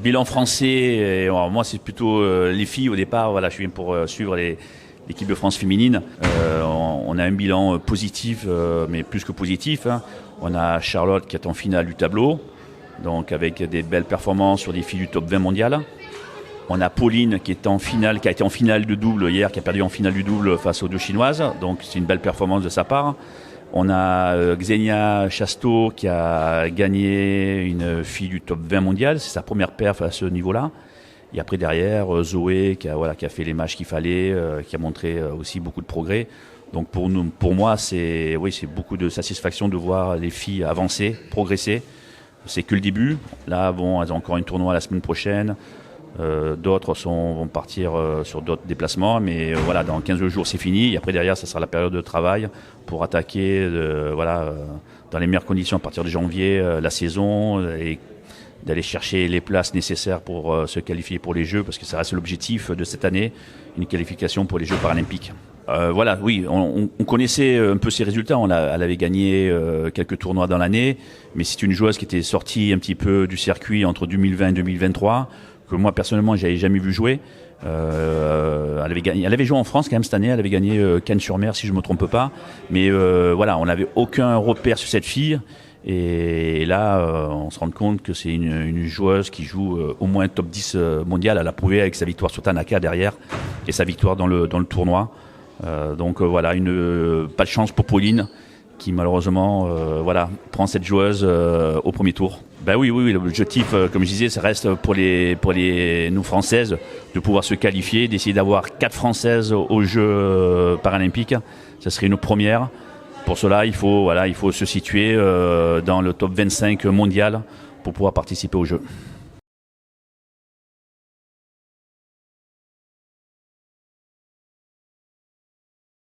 Bilan français, alors moi c'est plutôt les filles au départ. Voilà, je viens pour suivre l'équipe de France féminine. On a un bilan positif, mais plus que positif, hein. On a Charlotte qui est en finale du tableau, donc avec des belles performances sur des filles du top 20 mondial. On a Pauline qui est en finale, qui a été en finale de double hier, qui a perdu en finale du double face aux deux Chinoises, donc c'est une belle performance de sa part. On a Xenia Chasteau qui a gagné une fille du top 20 mondial, c'est sa première perf à ce niveau-là. Et après derrière, Zoé qui a fait les matchs qu'il fallait, qui a montré aussi beaucoup de progrès. Donc pour moi, c'est beaucoup de satisfaction de voir les filles avancer, progresser. C'est que le début. Là, bon, elles ont encore un tournoi la semaine prochaine. D'autres vont partir sur d'autres déplacements, mais voilà, dans 15 jours c'est fini. Et après derrière, ça sera la période de travail pour attaquer dans les meilleures conditions à partir de janvier la saison et d'aller chercher les places nécessaires pour se qualifier pour les Jeux, parce que ça reste l'objectif de cette année, une qualification pour les Jeux paralympiques. On connaissait un peu ses résultats. Elle avait gagné quelques tournois dans l'année, mais c'est une joueuse qui était sortie un petit peu du circuit entre 2020 et 2023. Que moi personnellement j'avais jamais vu jouer. Elle avait joué en France quand même cette année, elle avait gagné Cannes-sur-Mer si je me trompe pas, mais on n'avait aucun repère sur cette fille, et là on se rend compte que c'est une joueuse qui joue au moins top 10 mondial. Elle a prouvé avec sa victoire sur Tanaka derrière et sa victoire dans le tournoi. Pas de chance pour Pauline qui malheureusement prend cette joueuse au premier tour. Oui, l'objectif, comme je disais, ça reste pour nous françaises de pouvoir se qualifier, d'essayer d'avoir 4 françaises aux Jeux paralympiques. Ça serait une première. Pour cela, il faut se situer dans le top 25 mondial pour pouvoir participer aux Jeux.